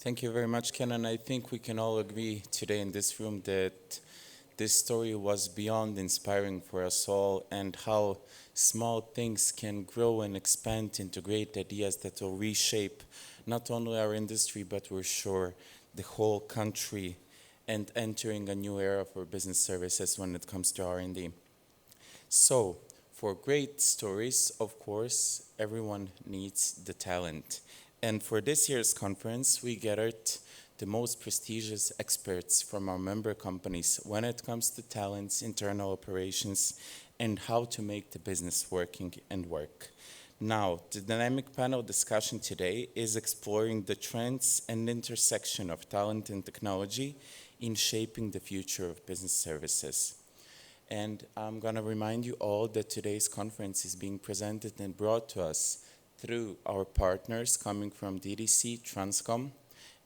Thank you very much, Ken, and I think we can all agree today in this room that this story was beyond inspiring for us all, and how small things can grow and expand into great ideas that will reshape not only our industry, but we're sure the whole country, and entering a new era for business services when it comes to R&D. So, for great stories, of course, everyone needs the talent. And for this year's conference, we gathered the most prestigious experts from our member companies when it comes to talents, internal operations, and how to make the business working and work. Now, the dynamic panel discussion today is exploring the trends and intersection of talent and technology in shaping the future of business services. And I'm going to remind you all that today's conference is being presented and brought to us through our partners coming from DDC, Transcom,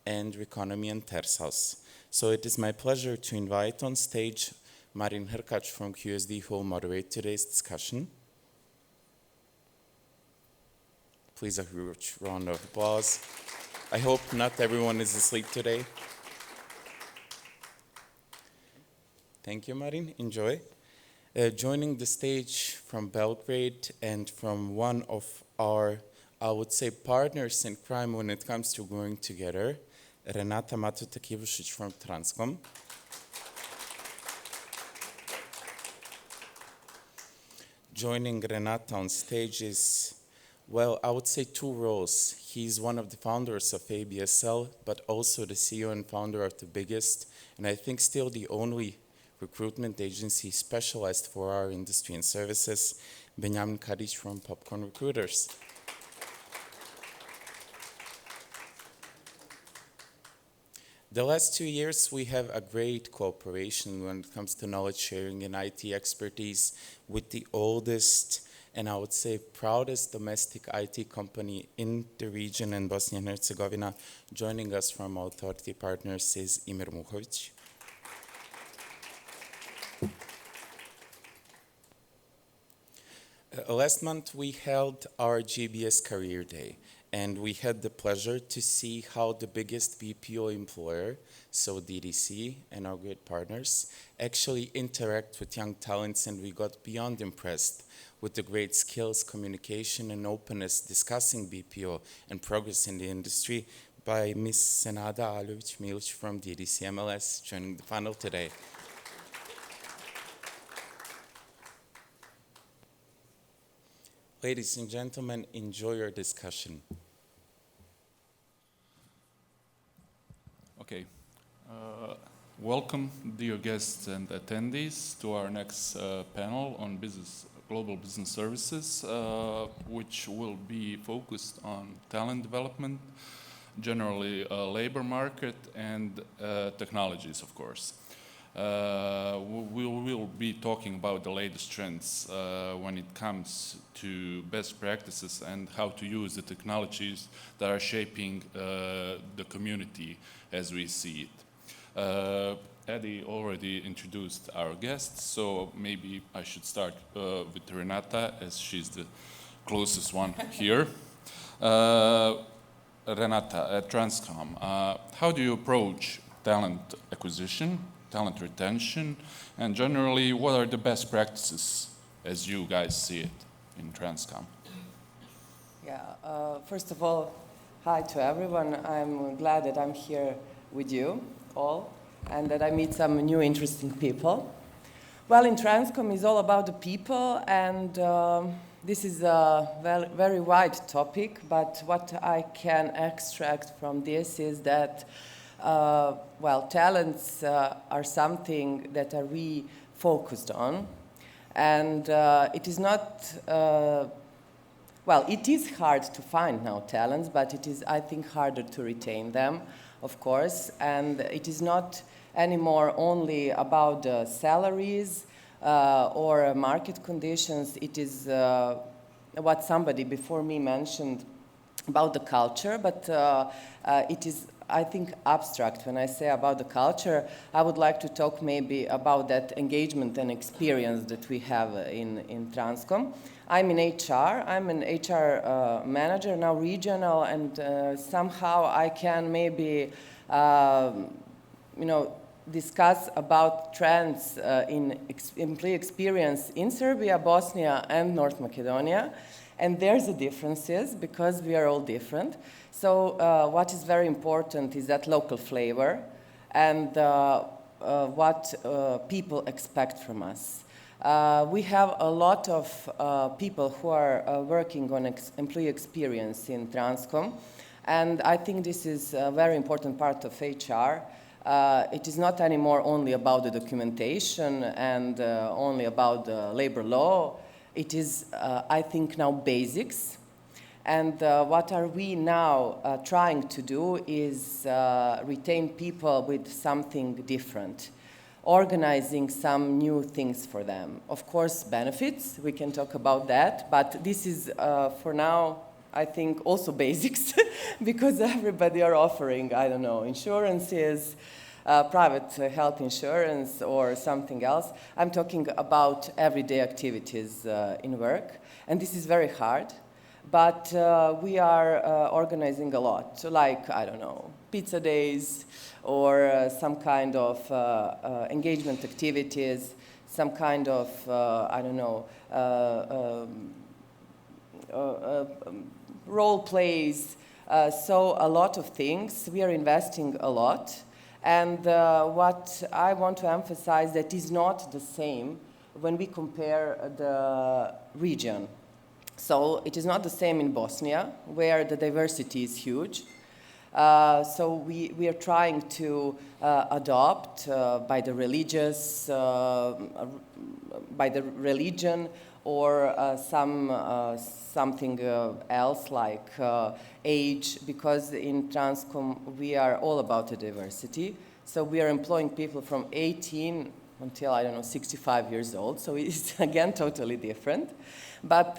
and Reconomy and Tersaus. So it is my pleasure to invite on stage Marin Hrkać from QSD, who will moderate today's discussion. Please a huge round of applause. I hope not everyone is asleep today. Thank you, Marin. Enjoy. Joining the stage from Belgrade and from one of our, I would say, partners in crime when it comes to growing together, Renata, Matotek, Ivušić from Transcom. Joining Renata on stage is, well, I would say two roles. He's one of the founders of ABSL, but also the CEO and founder of the biggest, and I think still the only recruitment agency specialized for our industry and services, Kadić from Popcorn Recruiters. The last 2 years, we have a great cooperation when it comes to knowledge sharing and IT expertise with the oldest and I would say proudest domestic IT company in the region in Bosnia and Herzegovina. Joining us from our authority partners is Imer Muhović. Last month, we held our GBS Career Day, and we had the pleasure to see how the biggest BPO employer, so DDC and our great partners, actually interact with young talents, and we got beyond impressed with the great skills, communication, and openness discussing BPO and progress in the industry by Ms. Senada, Aljović, Milić from DDC MLS joining the panel today. Ladies and gentlemen, enjoy your discussion. Okay. Welcome, dear guests and attendees, to our next panel on global business services, which will be focused on talent development, generally labor market, and technologies, of course. We will be talking about the latest trends when it comes to best practices and how to use the technologies that are shaping the community as we see it. Eddie already introduced our guests, so maybe I should start with Renata, as she's the closest one here. Renata, at Transcom, how do you approach talent acquisition, talent retention, and generally, what are the best practices as you guys see it in Transcom? Yeah, first of all, hi to everyone. I'm glad that I'm here with you all and that I meet some new interesting people. Well, in Transcom is all about the people, and this is a very wide topic, but what I can extract from this is that well, talents are something that are we focused on, and it is not, well, it is hard to find now talents, but it is, I think, harder to retain them, of course, and it is not anymore only about salaries or market conditions. It is what somebody before me mentioned about the culture, but it is I think, abstract. When I say about the culture, I would like to talk maybe about that engagement and experience that we have in Transcom. I'm in HR. I'm an HR manager, now regional, and somehow I can maybe, discuss about trends in employee experience in Serbia, Bosnia, and North Macedonia. And there's the differences because we are all different. So what is very important is that local flavor and what people expect from us. We have a lot of people who are working on employee experience in Transcom, and I think this is a very important part of HR. It is not anymore only about the documentation and only about the labor law. It is, I think, now basics. And what are we now trying to do is retain people with something different, organizing some new things for them. Of course, benefits, we can talk about that, but this is, for now, I think, also basics, because everybody are offering, I don't know, insurances, private health insurance or something else. I'm talking about everyday activities in work, and this is very hard, but we are organizing a lot, like, I don't know, pizza days or some kind of engagement activities, some kind of, I don't know, role plays, so a lot of things. We are investing a lot. And what I want to emphasize that is not the same when we compare the region. So it is not the same in Bosnia, where the diversity is huge. So we are trying to adopt by the religious, by the religion, or something else like age, because in Transcom we are all about the diversity. So we are employing people from 18 until, I don't know, 65 years old. So it's, again, totally different. But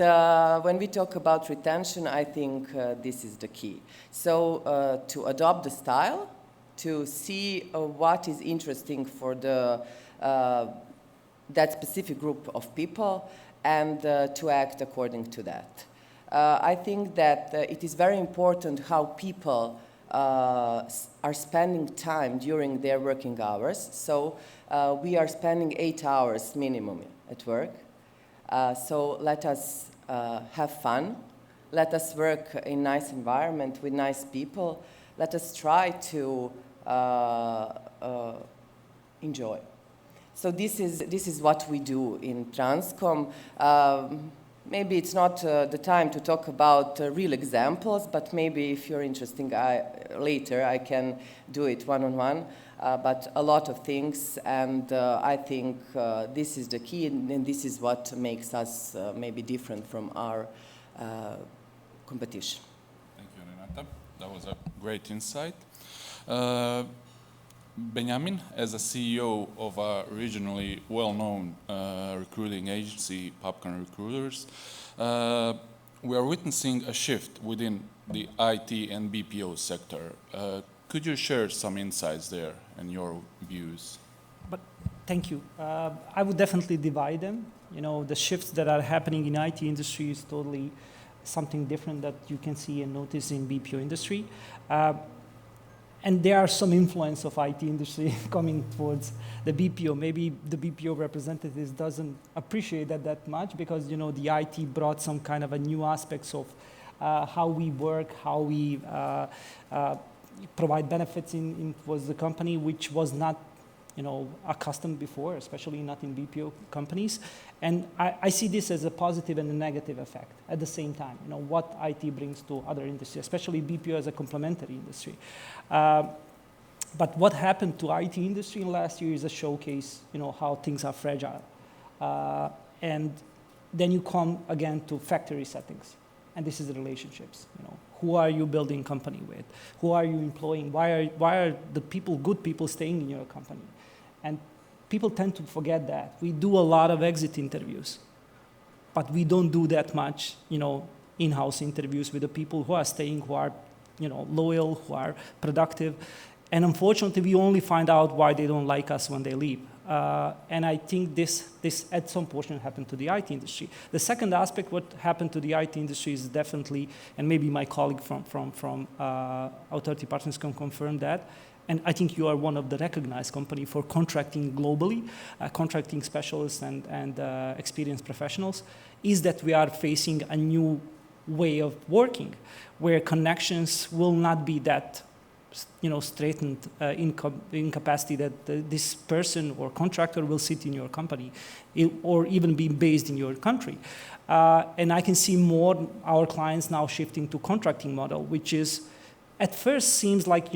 when we talk about retention, I think this is the key. So to adopt the style, to see what is interesting for that specific group of people, and to act according to that. I think that it is very important how people are spending time during their working hours. So we are spending 8 hours minimum at work. So let us have fun. Let us work in nice environment with nice people. Let us try to enjoy. So this is what we do in Transcom. Maybe it's not the time to talk about real examples, but maybe if you're interested, later I can do it one-on-one. But a lot of things, and I think this is the key, and this is what makes us maybe different from our competition. Thank you, Renata. That was a great insight. Benjamin, as a CEO of a regionally well-known recruiting agency, Popcorn Recruiters, we are witnessing a shift within the IT and BPO sector. Could you share some insights there and your views? But thank you. I would definitely divide them. You know, the shifts that are happening in IT industry is totally something different that you can see and notice in BPO industry. And there are some influence of IT industry coming towards the BPO. Maybe the BPO representatives doesn't appreciate that much because, you know, the IT brought some kind of a new aspects of how we work, how we provide benefits towards the company, which was not, you know, accustomed before, especially not in BPO companies. And I see this as a positive and a negative effect at the same time. You know, what IT brings to other industries, especially BPO as a complementary industry. But what happened to IT industry in last year is a showcase, you know, how things are fragile. And then you come again to factory settings. And this is the relationships, you know. Who are you building company with? Who are you employing? Why are the people, good people, staying in your company? And people tend to forget that. We do a lot of exit interviews, but we don't do that much, you know, in-house interviews with the people who are staying, who are loyal, who are productive. And unfortunately, we only find out why they don't like us when they leave. And I think this at some portion happened to the IT industry. The second aspect, what happened to the IT industry is definitely, and maybe my colleague from Authority Partners can confirm that, and I think you are one of the recognized company for contracting globally, contracting specialists and experienced professionals, is that we are facing a new way of working, where connections will not be that straightened in capacity that this person or contractor will sit in your company or even be based in your country. And I can see more our clients now shifting to contracting model, which is at first seems like,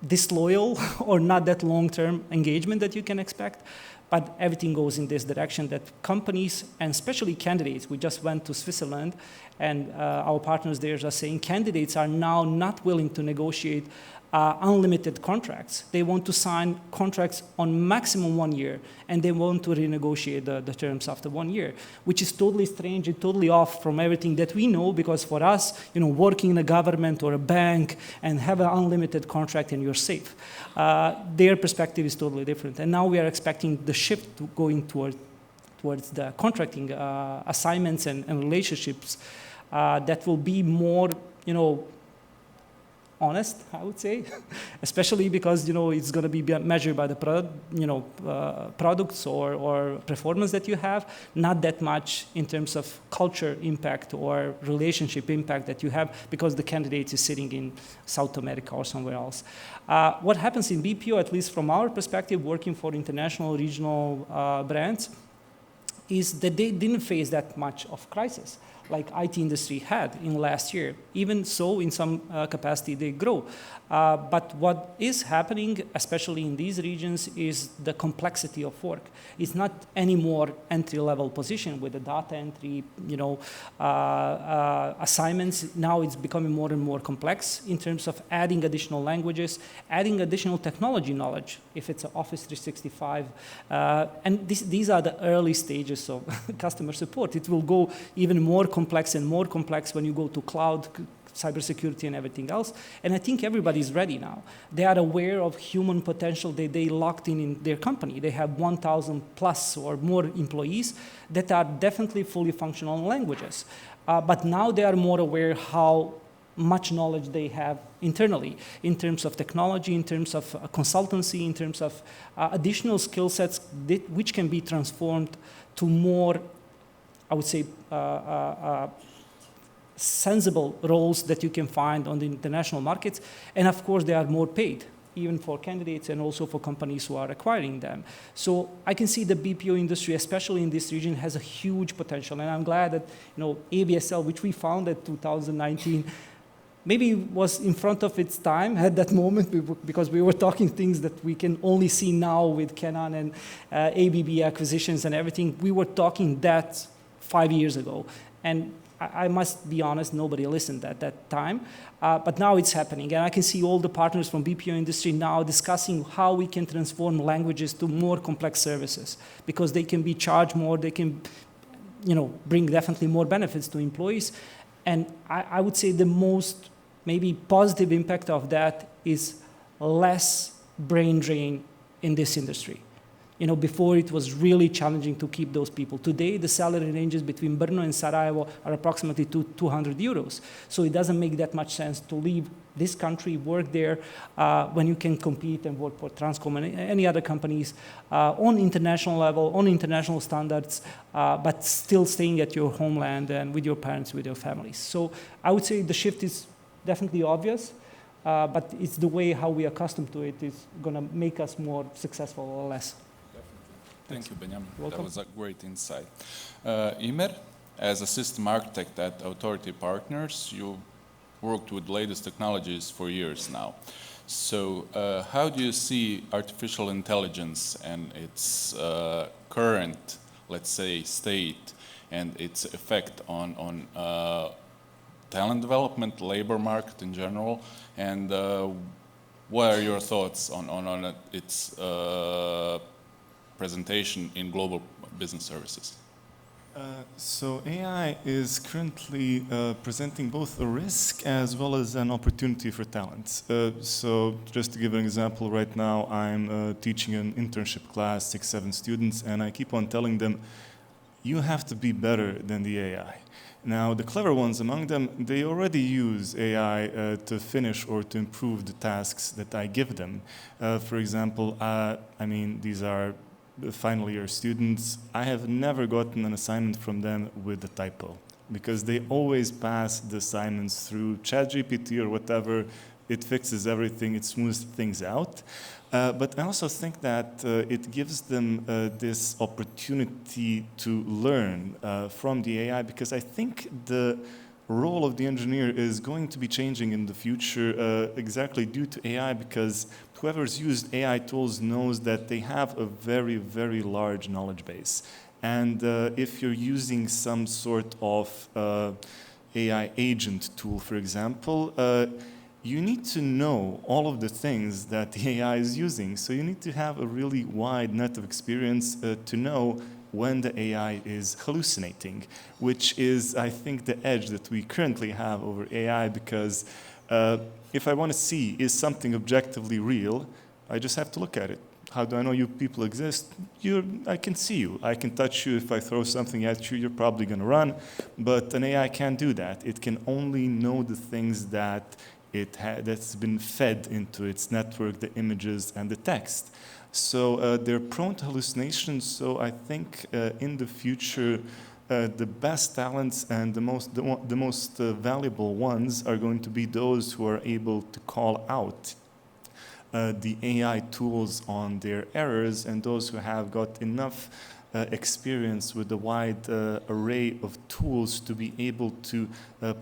disloyal or not that long-term engagement that you can expect. But everything goes in this direction that companies, and especially candidates, we just went to Switzerland, and our partners there are saying candidates are now not willing to negotiate unlimited contracts. They want to sign contracts on maximum 1 year, and they want to renegotiate the terms after 1 year, which is totally strange and totally off from everything that we know, because for us, working in a government or a bank and have an unlimited contract and you're safe. Their perspective is totally different. And now we are expecting the shift to going towards the contracting assignments and relationships that will be more, honest, I would say, especially because it's going to be measured by the products or performance that you have, not that much in terms of culture impact or relationship impact that you have because the candidate is sitting in South America or somewhere else. What happens in BPO, at least from our perspective, working for international regional brands, is that they didn't face that much of crisis like IT industry had in last year. Even so, in some capacity, they grow. But what is happening, especially in these regions, is the complexity of work. It's not anymore entry-level position with the data entry, assignments. Now it's becoming more and more complex in terms of adding additional languages, adding additional technology knowledge, if it's Office 365. And these are the early stages of customer support. It will go even more complex and more complex when you go to cloud, cybersecurity and everything else. And I think everybody's ready now. They are aware of human potential that they locked in their company. They have 1,000 plus or more employees that are definitely fully functional languages. But now they are more aware how much knowledge they have internally in terms of technology, in terms of consultancy, in terms of additional skill sets which can be transformed to more, I would say, sensible roles that you can find on the international markets. And of course, they are more paid, even for candidates and also for companies who are acquiring them. So I can see the BPO industry, especially in this region, has a huge potential. And I'm glad that ABSL, which we founded 2019, maybe was in front of its time at that moment, because we were talking things that we can only see now with Canon and ABB acquisitions and everything. We were talking that 5 years ago. And I must be honest, nobody listened at that time, but now it's happening. And I can see all the partners from BPO industry now discussing how we can transform languages to more complex services, because they can be charged more, they can bring definitely more benefits to employees. And I would say the most maybe positive impact of that is less brain drain in this industry. Before it was really challenging to keep those people. Today, the salary ranges between Brno and Sarajevo are approximately 200 euros. So it doesn't make that much sense to leave this country, work there, when you can compete and work for Transcom and any other companies on international level, on international standards, but still staying at your homeland and with your parents, with your families. So I would say the shift is definitely obvious. But it's the way how we are accustomed to it is going to make us more successful or less. Thank you, Benjamin. Welcome. That was a great insight. Imer, as a system architect at Authority Partners, you worked with latest technologies for years now. So how do you see artificial intelligence and its current, let's say, state and its effect on talent development, labor market in general, and what are your thoughts on its presentation in global business services? So AI is currently presenting both a risk as well as an opportunity for talents. So just to give an example, right now I'm teaching an internship class, 6, 7 students, and I keep on telling them, you have to be better than the AI. Now, the clever ones among them, they already use AI to finish or to improve the tasks that I give them. For example, I mean, these are final year students. I have never gotten an assignment from them with a typo because they always pass the assignments through ChatGPT or whatever. It fixes everything, it smooths things out. But I also think that it gives them this opportunity to learn from the AI, because I think the role of the engineer is going to be changing in the future exactly due to AI, because whoever's used AI tools knows that they have a very, very large knowledge base. And if you're using some sort of AI agent tool, for example, you need to know all of the things that the AI is using. So you need to have a really wide net of experience to know when the AI is hallucinating, which is, I think, the edge that we currently have over AI, because if I want to see, is something objectively real, I just have to look at it. How do I know you people exist? I can see you. I can touch you. If I throw something at you, you're probably going to run. But an AI can't do that. It can only know the things that that's been fed into its network, the images and the text. So they're prone to hallucinations. So I think in the future, the best talents and the most valuable ones are going to be those who are able to call out the AI tools on their errors, and those who have got enough experience with a wide array of tools to be able to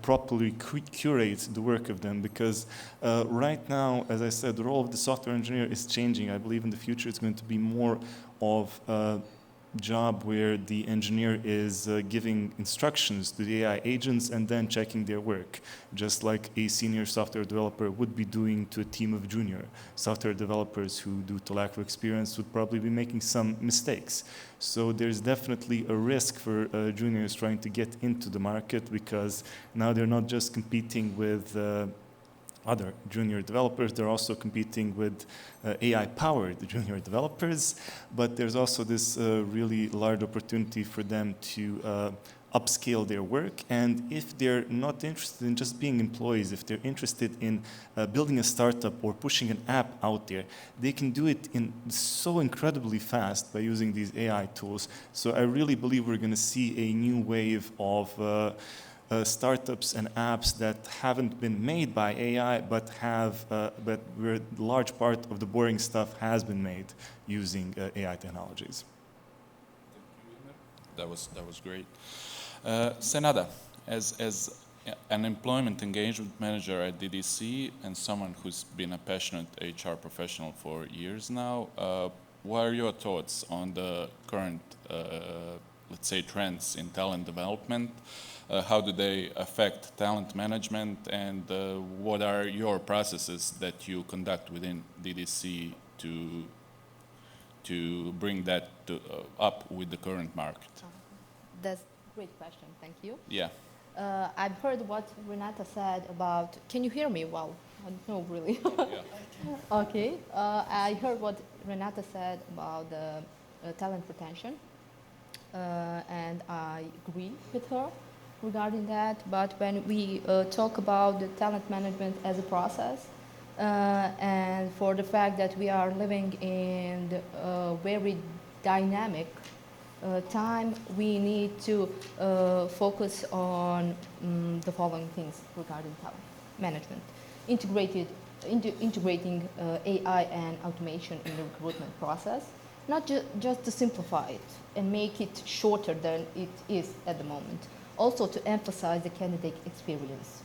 properly curate the work of them. Because right now, as I said, the role of the software engineer is changing. I believe in the future it's going to be more of a job where the engineer is giving instructions to the AI agents and then checking their work, just like a senior software developer would be doing to a team of junior software developers who, due to lack of experience, would probably be making some mistakes. So there's definitely a risk for juniors trying to get into the market, because now they're not just competing with other junior developers, they're also competing with AI-powered junior developers, but there's also this really large opportunity for them to upscale their work. And if they're not interested in just being employees, if they're interested in building a startup or pushing an app out there, they can do it in so incredibly fast by using these AI tools. So I really believe we're going to see a new wave of startups and apps that haven't been made by AI, but where a large part of the boring stuff has been made using AI technologies. That was great. Senada, as an employment engagement manager at DDC and someone who's been a passionate HR professional for years now, what are your thoughts on the current, let's say, trends in talent development? How do they affect talent management, and what are your processes that you conduct within DDC to bring that up with the current market? That's a great question, thank you. Yeah. I've heard what Renata said about, can you hear me well? I don't know really. Yeah. Okay, I heard what Renata said about the talent retention, and I agree with her regarding that. But when we talk about the talent management as a process, and for the fact that we are living in a very dynamic time, we need to focus on the following things regarding talent management. Integrating AI and automation in the recruitment process, not just to simplify it and make it shorter than it is at the moment. Also to emphasize the candidate experience.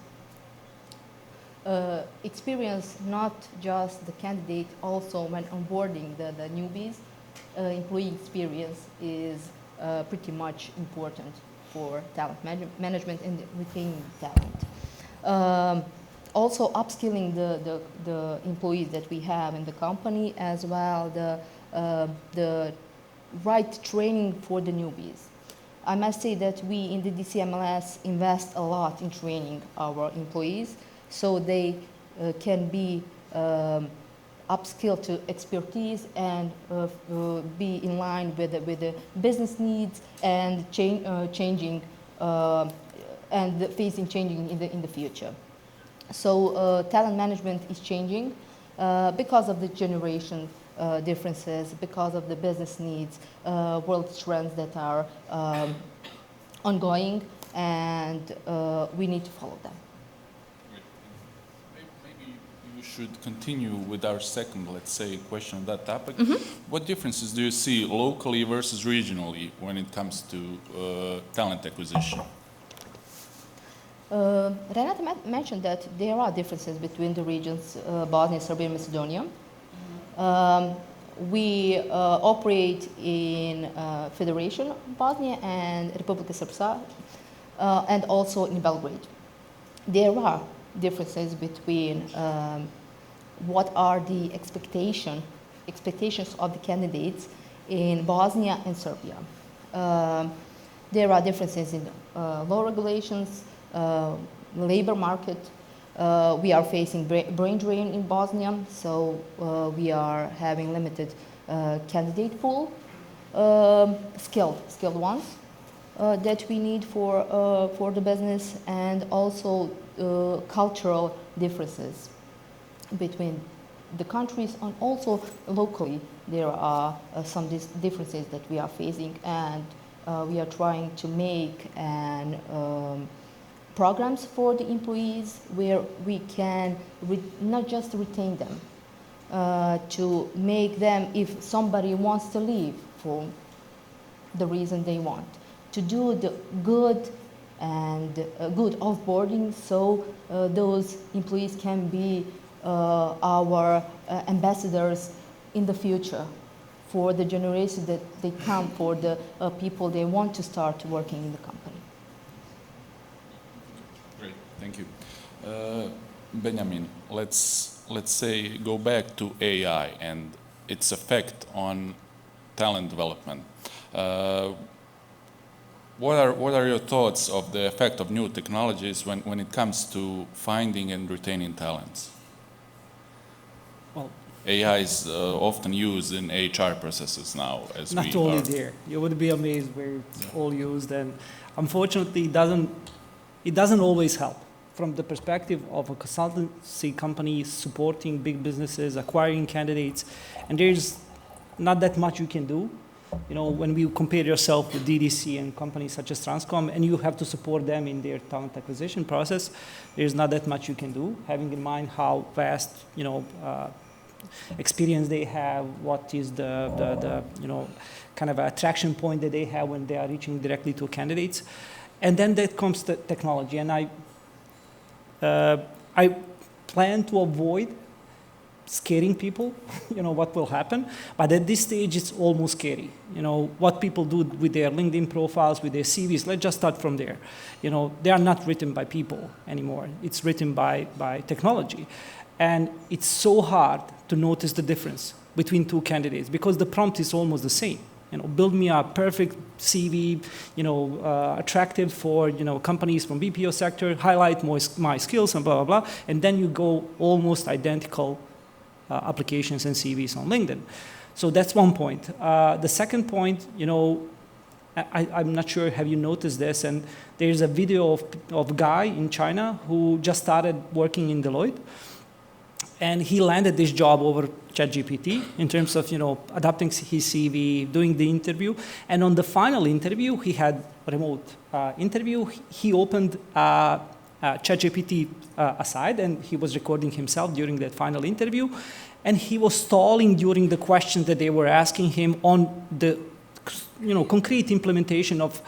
Experience not just the candidate, also when onboarding the newbies, employee experience is pretty much important for talent management and retaining talent. Also upskilling the employees that we have in the company, as well the right training for the newbies. I must say that we in the DCMLS invest a lot in training our employees so they can be upskilled to expertise and be in line with the business needs and changing and facing changing in the future. So talent management is changing because of the generation differences, because of the business needs, world trends that are ongoing, and we need to follow them. Maybe you should continue with our second, let's say, question on that topic. What differences do you see locally versus regionally when it comes to talent acquisition? Renata mentioned that there are differences between the regions, Bosnia, Serbia, and Macedonia. We operate in Federation of Bosnia and Republika Srpska, and also in Belgrade. There are differences between what are the expectations of the candidates in Bosnia and Serbia. There are differences in law regulations, labor market. We are facing brain drain in Bosnia, so we are having limited candidate pool, skilled ones that we need for the business, and also cultural differences between the countries, and also locally there are some differences that we are facing, and we are trying to make programs for the employees where we can not just retain them, to make them, if somebody wants to leave for the reason they want, to do the good and good offboarding, so those employees can be our ambassadors in the future for the generation that they come, for the people they want to start working in the company. Great, thank you. Benjamin, let's say go back to AI and its effect on talent development. What are your thoughts of the effect of new technologies when it comes to finding and retaining talents? Well, AI is often used in HR processes now, as not only there. You would be amazed where it's all used, and unfortunately it doesn't always help from the perspective of a consultancy company supporting big businesses, acquiring candidates, and there's not that much you can do. You know, when we compare yourself with DDC and companies such as Transcom, and you have to support them in their talent acquisition process, there's not that much you can do, having in mind how vast, you know, experience they have, what is the you know, kind of attraction point that they have when they are reaching directly to candidates. And then that comes the technology, and I plan to avoid scaring people, you know, what will happen. But at this stage, it's almost scary. You know, what people do with their LinkedIn profiles, with their CVs, let's just start from there. You know, they are not written by people anymore. It's written by technology. And it's so hard to notice the difference between two candidates because the prompt is almost the same. You know, build me a perfect CV, you know, attractive for, you know, companies from BPO sector, highlight my skills and blah, blah, blah. And then you go almost identical applications and CVs on LinkedIn. So that's one point. The second point, you know, I'm not sure, have you noticed this? And there's a video of a guy in China who just started working in Deloitte. And he landed this job over ChatGPT in terms of, you know, adapting his CV, doing the interview. And on the final interview, he had a remote interview. He opened ChatGPT aside, and he was recording himself during that final interview. And he was stalling during the questions that they were asking him on the, you know, concrete implementation of,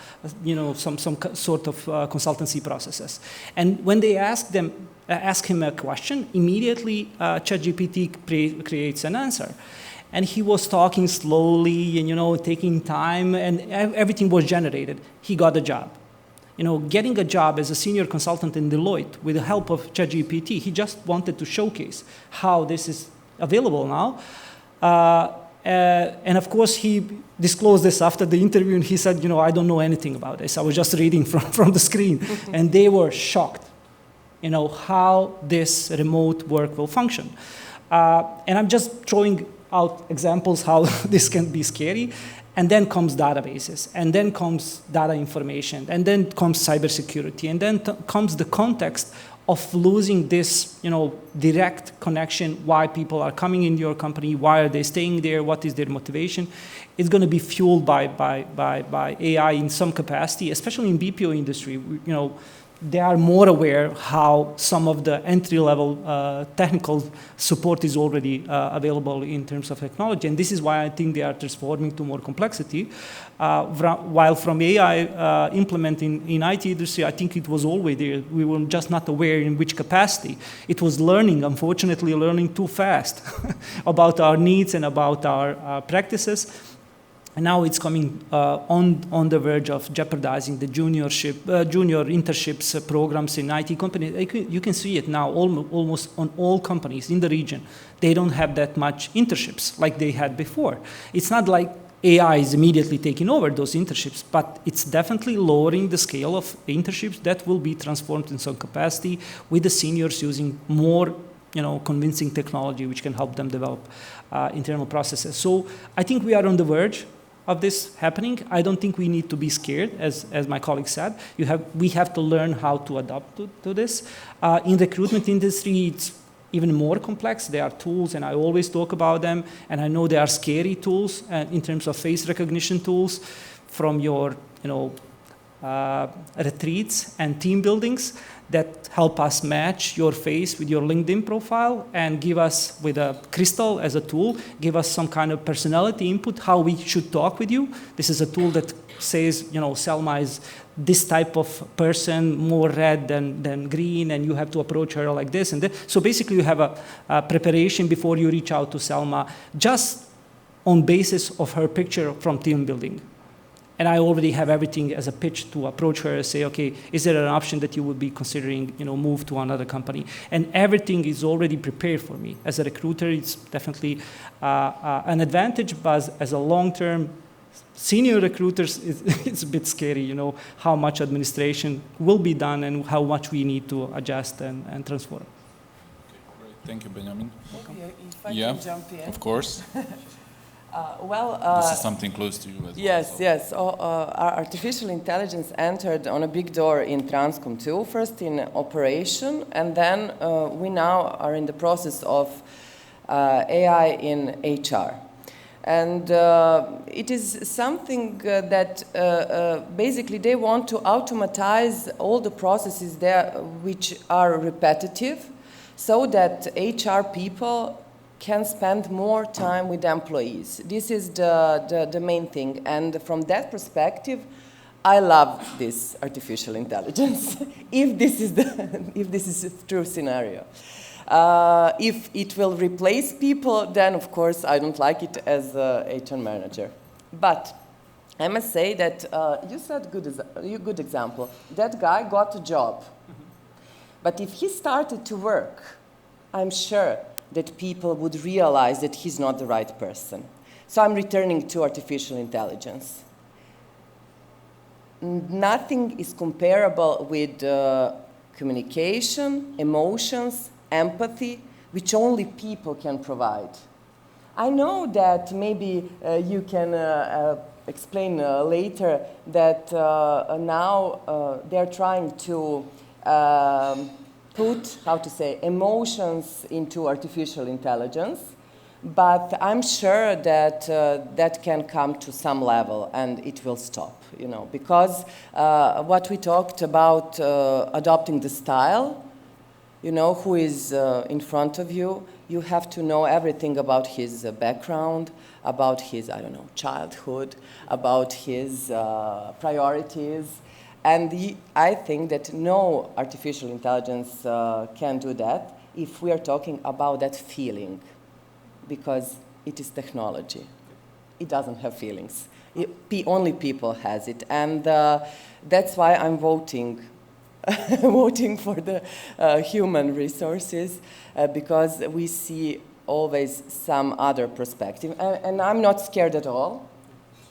you know, some sort of consultancy processes. And when they ask him a question, immediately ChatGPT creates an answer. And he was talking slowly and, you know, taking time, and everything was generated. He got the job. You know, getting a job as a senior consultant in Deloitte with the help of ChatGPT, he just wanted to showcase how this is available now. And of course, he disclosed this after the interview, and he said, I don't know anything about this. I was just reading from the screen. And they were shocked, how this remote work will function. And I'm just throwing out examples how this can be scary. And then comes databases, and then comes data information, and then comes cybersecurity, and then comes the context of losing this, direct connection, why people are coming in your company, why are they staying there, what is their motivation. It's going to be fueled by AI in some capacity, especially in BPO industry. They are more aware how some of the entry-level technical support is already available in terms of technology, and this is why I think they are transforming to more complexity. While from AI implementing in IT industry, I think it was always there. We were just not aware in which capacity. It was learning, unfortunately, learning too fast about our needs and about our practices. And now it's coming on the verge of jeopardizing the junior internships programs in IT companies. You can see it now almost on all companies in the region. They don't have that much internships like they had before. It's not like AI is immediately taking over those internships, but it's definitely lowering the scale of internships that will be transformed in some capacity with the seniors using more convincing technology which can help them develop internal processes. So I think we are on the verge of this happening. I don't think we need to be scared, as my colleague said. We have to learn how to adapt to this. In recruitment industry, it's even more complex. There are tools, and I always talk about them, and I know they are scary tools in terms of face recognition tools from your retreats and team buildings that help us match your face with your LinkedIn profile and give us, with a crystal as a tool, give us some kind of personality input, how we should talk with you. This is a tool that says, Selma is this type of person, more red than green, and you have to approach her like this and that. So basically you have a preparation before you reach out to Selma, just on basis of her picture from team building. And I already have everything as a pitch to approach her and say, okay, is there an option that you would be considering, move to another company? And everything is already prepared for me. As a recruiter, it's definitely an advantage, but as a long-term senior recruiters, it's a bit scary, how much administration will be done and how much we need to adjust and transform. Okay, great. Thank you, Benjamin. If I can jump in. Of course. This is something close to you as yes, well. So. Yes. Our artificial intelligence entered on a big door in Transcom too, first in operation, and then we now are in the process of AI in HR. And it is something that basically they want to automatize all the processes there which are repetitive, so that HR people can spend more time with employees. This is the main thing. And from that perspective, I love this artificial intelligence, if this is a true scenario. If it will replace people, then of course I don't like it as a HR manager. But I must say that you said good example. That guy got a job. But if he started to work, I'm sure that people would realize that he's not the right person. So I'm returning to artificial intelligence. Nothing is comparable with communication, emotions, empathy, which only people can provide. I know that maybe you can explain later that now they're trying to put, emotions into artificial intelligence, but I'm sure that that can come to some level and it will stop, because what we talked about adopting the style, who is in front of you, you have to know everything about his background, about his, childhood, about his priorities. And I think that no artificial intelligence can do that if we are talking about that feeling, because it is technology. It doesn't have feelings. Only people has it. And that's why I'm voting for the human resources, because we see always some other perspective. And I'm not scared at all.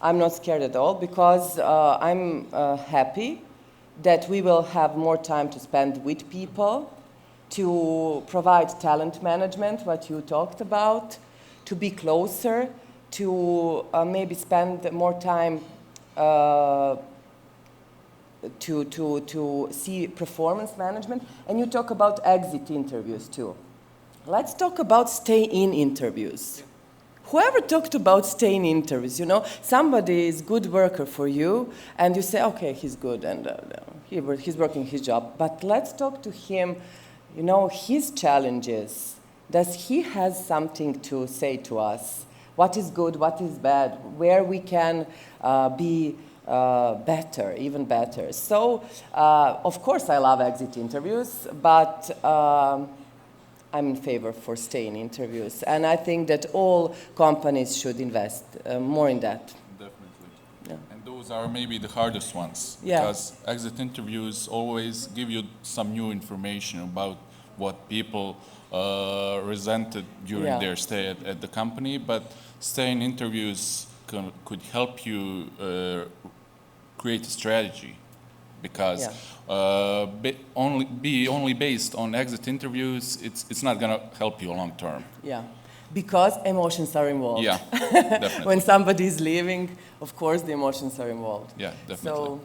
I'm not scared at all because I'm happy that we will have more time to spend with people, to provide talent management, what you talked about, to be closer, to maybe spend more time to see performance management. And you talk about exit interviews too. Let's talk about stay-in interviews. Whoever talked about stay-in interviews, you know, somebody is good worker for you, and you say, okay, he's good, and he's working his job. But let's talk to him, you know, his challenges. Does he has something to say to us? What is good, what is bad, where we can be better, even better. So, of course, I love exit interviews, but I'm in favor for stay-in interviews. And I think that all companies should invest more in that. Definitely. Yeah. And those are maybe the hardest ones. Yeah. Because exit interviews always give you some new information about what people resented during their stay at the company. But stay-in interviews could help you create a strategy. Because only based on exit interviews, it's not going to help you long term. Yeah, because emotions are involved. Yeah, definitely. When somebody is leaving, of course, the emotions are involved. Yeah, definitely. So,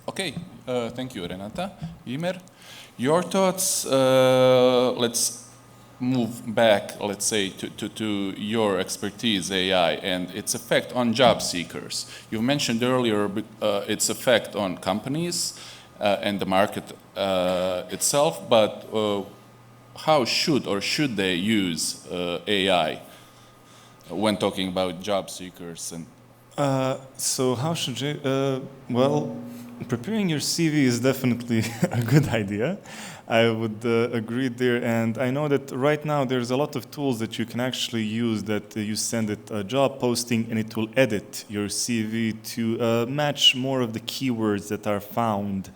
okay, thank you, Renata. Imer, your thoughts? Let's move back, let's say, to your expertise, AI, and its effect on job seekers. You mentioned earlier its effect on companies and the market itself, but how should they use AI when talking about job seekers? And so how should you, well, preparing your CV is definitely a good idea. I would agree there, and I know that right now there's a lot of tools that you can actually use that you send it a job posting and it will edit your CV to match more of the keywords that are found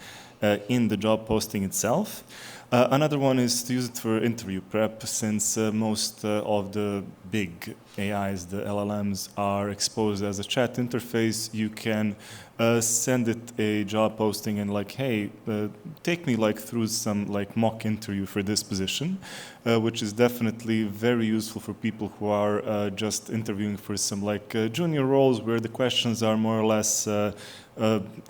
in the job posting itself. Another one is to use it for interview prep, since most of the big AIs, the LLMs, are exposed as a chat interface. You can send it a job posting and like, hey, take me like through some like mock interview for this position, which is definitely very useful for people who are just interviewing for some like junior roles where the questions are more or less, I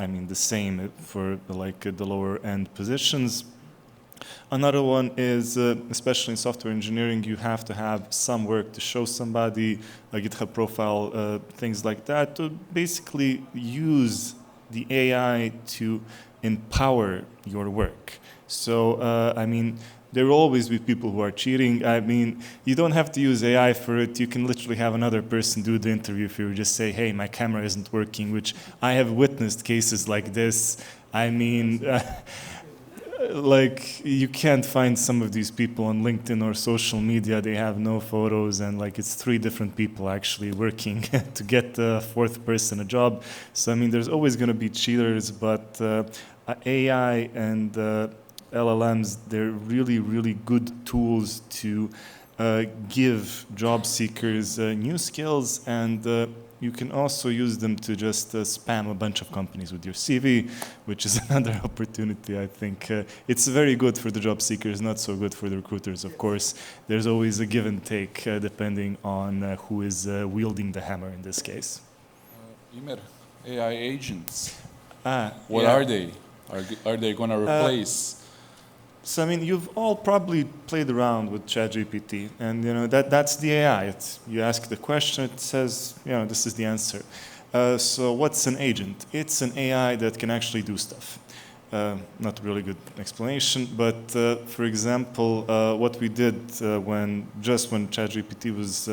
mean, the same for like the lower end positions. Another one is, especially in software engineering, you have to have some work to show somebody, a GitHub profile, things like that, to basically use the AI to empower your work. So, I mean, there will always be people who are cheating. I mean, you don't have to use AI for it. You can literally have another person do the interview if you just say, hey, my camera isn't working, which I have witnessed cases like this. I mean, like, you can't find some of these people on LinkedIn or social media. They have no photos, and like it's 3 different people actually working to get the 4th person a job. So I mean, there's always going to be cheaters, but AI and LLMs, they're really, really good tools to give job seekers new skills, and you can also use them to just spam a bunch of companies with your CV, which is another opportunity, I think. It's very good for the job seekers, not so good for the recruiters, of course. There's always a give and take depending on who is wielding the hammer in this case. Imer, AI agents, what are they? Are they going to replace? So I mean, you've all probably played around with ChatGPT, and you know that's the AI. You ask the question, it says, you know, this is the answer. So what's an agent? It's an AI that can actually do stuff. Not a really good explanation, but for example, what we did when ChatGPT was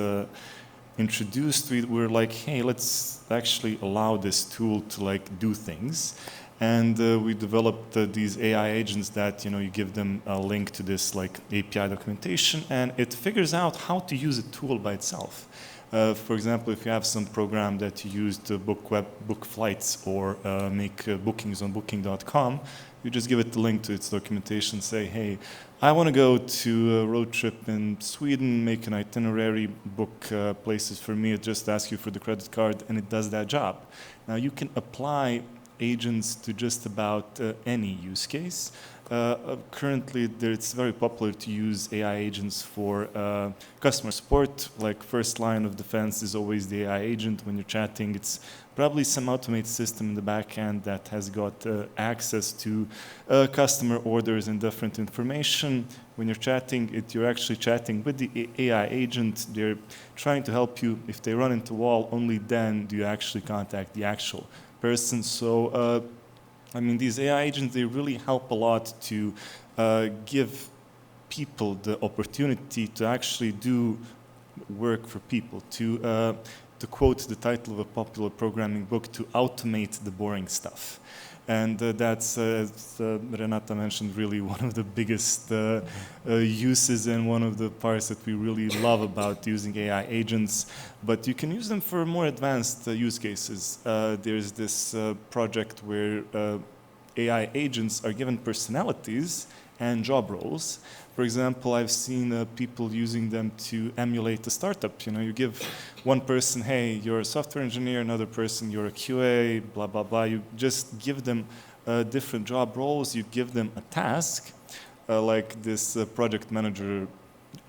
introduced, we were like, hey, let's actually allow this tool to like do things. And we developed these AI agents that, you know, you give them a link to this like API documentation, and it figures out how to use a tool by itself. For example, if you have some program that you use to book flights or make bookings on booking.com, you just give it the link to its documentation, say, hey, I want to go to a road trip in Sweden, make an itinerary, book places for me, it just asks you for the credit card, and it does that job. Now you can apply agents to just about any use case. Currently, it's very popular to use AI agents for customer support. Like first line of defense is always the AI agent. When you're chatting, it's probably some automated system in the back end that has got access to customer orders and different information. When you're chatting, you're actually chatting with the AI agent. They're trying to help you. If they run into a wall, only then do you actually contact the actual person. So, I mean, these AI agents, they really help a lot to give people the opportunity to actually do work for people, to quote the title of a popular programming book, to automate the boring stuff. And that's, as Renata mentioned, really one of the biggest uses and one of the parts that we really love about using AI agents. But you can use them for more advanced use cases. There's this project where AI agents are given personalities and job roles. For example, I've seen people using them to emulate a startup. You know, you give one person, hey, you're a software engineer, another person, you're a QA, blah, blah, blah. You just give them different job roles. You give them a task, like this project manager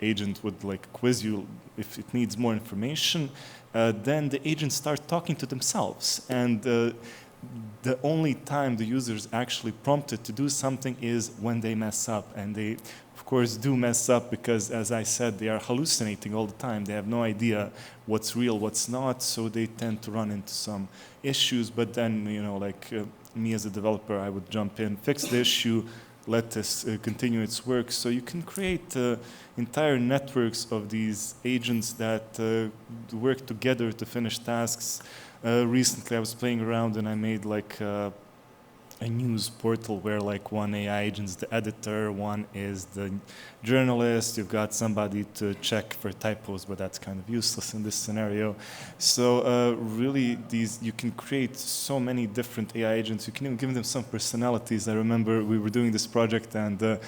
agent would like quiz you if it needs more information. Then the agents start talking to themselves. And the only time the user is actually prompted to do something is when they mess up. And they, of course, do mess up because, as I said, they are hallucinating all the time. They have no idea what's real, what's not, so they tend to run into some issues. But then, you know, like me as a developer, I would jump in, fix the issue, let this continue its work. So you can create entire networks of these agents that work together to finish tasks. Recently, I was playing around and I made like a news portal where like one AI agent is the editor, one is the journalist. You've got somebody to check for typos, but that's kind of useless in this scenario. So really, you can create so many different AI agents. You can even give them some personalities. I remember we were doing this project and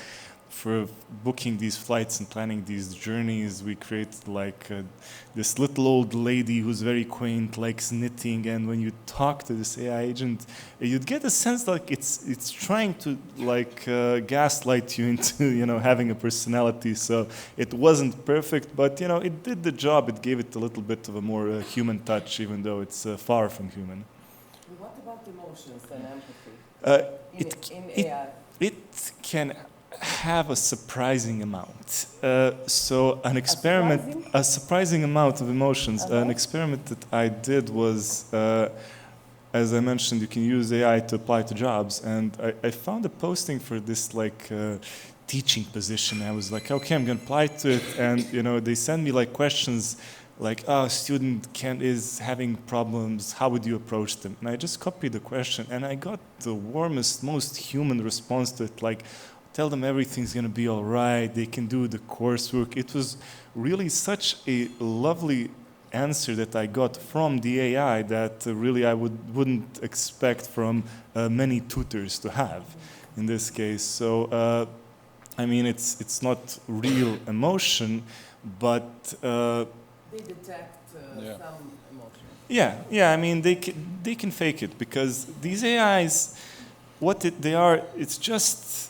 for booking these flights and planning these journeys, we created like this little old lady who's very quaint, likes knitting, and when you talk to this AI agent, you'd get a sense like it's trying to like gaslight you into, you know, having a personality. So it wasn't perfect, but you know, it did the job. It gave it a little bit of a more human touch, even though it's far from human. What about emotions and empathy in AI? It can have a surprising amount. So an experiment, a surprising amount of emotions. An experiment that I did was, as I mentioned, you can use AI to apply to jobs, and I found a posting for this like teaching position. I was like, okay, I'm gonna apply to it, and you know, they send me like questions like, oh, student is having problems, how would you approach them? And I just copied the question, and I got the warmest, most human response to it, like, tell them everything's going to be all right, they can do the coursework. It was really such a lovely answer that I got from the AI that really I wouldn't expect from many tutors to have in this case. So, I mean, it's not real emotion, but they detect some emotion. Yeah, I mean, they can fake it because these AIs, they are, it's just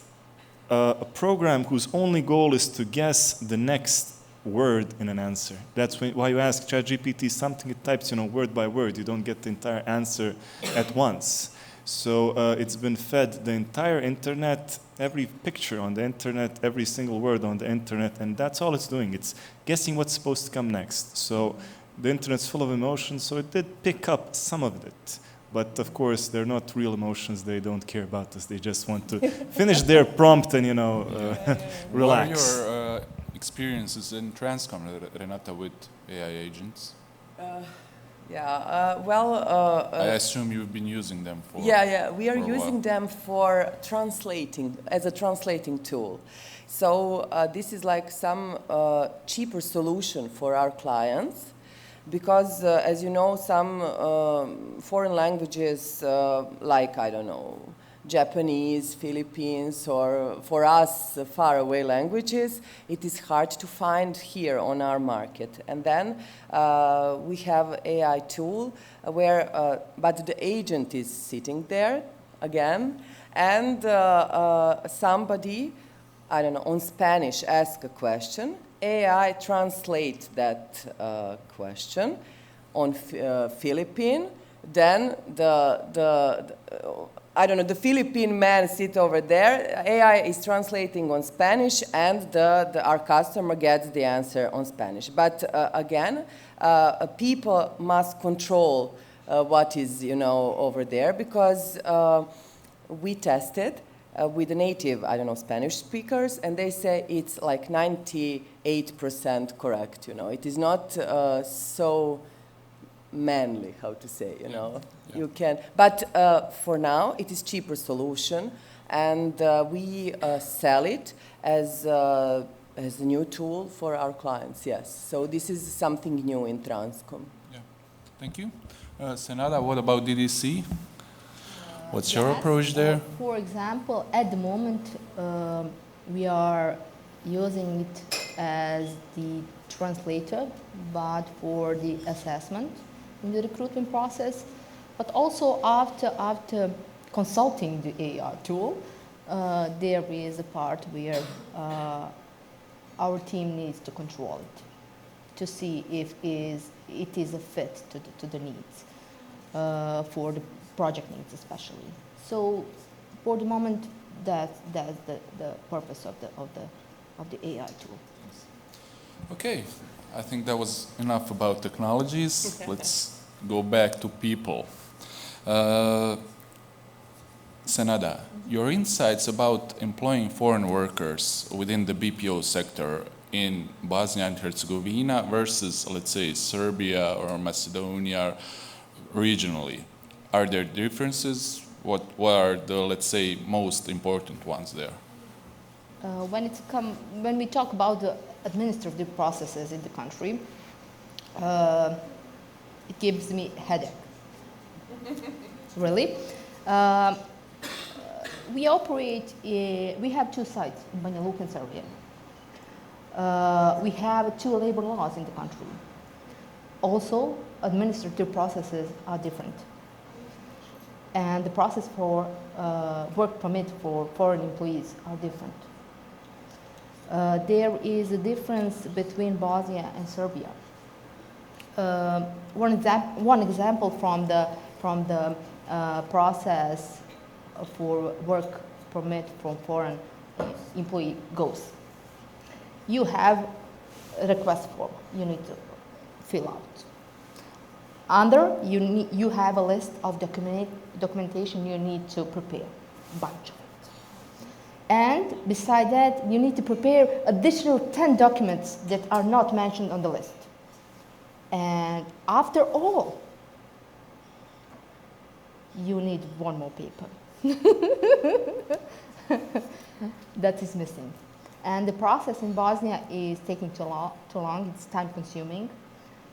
a program whose only goal is to guess the next word in an answer. That's why you ask ChatGPT something, it types, you know, word by word. You don't get the entire answer at once. So it's been fed the entire internet, every picture on the internet, every single word on the internet, and that's all it's doing. It's guessing what's supposed to come next. So the internet's full of emotions, so it did pick up some of it. But of course, they're not real emotions. They don't care about us. They just want to finish their prompt and, you know, relax. What are your experiences in Transcom, Renata, with AI agents? I assume you've been using them for we are using them for translating, as a translating tool. So this is like some cheaper solution for our clients. because, as you know, some foreign languages, like, I don't know, Japanese, Philippines, or for us, faraway languages, it is hard to find here on our market. And then we have AI tool where, but the agent is sitting there again, and somebody, I don't know, on Spanish ask a question, AI translate that question on Philippine, then I don't know, the Philippine man sit over there, AI is translating on Spanish, and our customer gets the answer on Spanish. But again, people must control what is, over there, because we tested with the native, I don't know, Spanish speakers, and they say it's like 98% correct, It is not so manly, how to say, Yeah. You can, but for now it is cheaper solution, and we sell it as a new tool for our clients. Yes, so this is something new in Transcom. Yeah, thank you. Senada, what about DDC? What's your Yes, approach there? For example, at the moment, we are using it as the translator, but for the assessment in the recruitment process. But also after consulting the AI tool, there is a part where our team needs to control it, to see if it is a fit to the needs, for the project needs especially. So for the moment, that's the purpose of the AI tool. Okay, I think that was enough about technologies. Let's go back to people. Senada, your insights about employing foreign workers within the BPO sector in Bosnia and Herzegovina versus, let's say, Serbia or Macedonia regionally. Are there differences? What are the, let's say, most important ones there? When we talk about the administrative processes in the country, it gives me a headache. Really. We have two sites in Banja Luka and Serbia. We have two labor laws in the country. Also, administrative processes are different. And the process for work permit for foreign employees are different. There is a difference between Bosnia and Serbia. One example from the process for work permit from foreign employee goes. You have a request form you need to fill out. Under, you have a list of documentation you need to prepare, bunch of it. And beside that, you need to prepare additional 10 documents that are not mentioned on the list. And after all, you need one more paper. That is missing. And the process in Bosnia is taking too long, it's time consuming.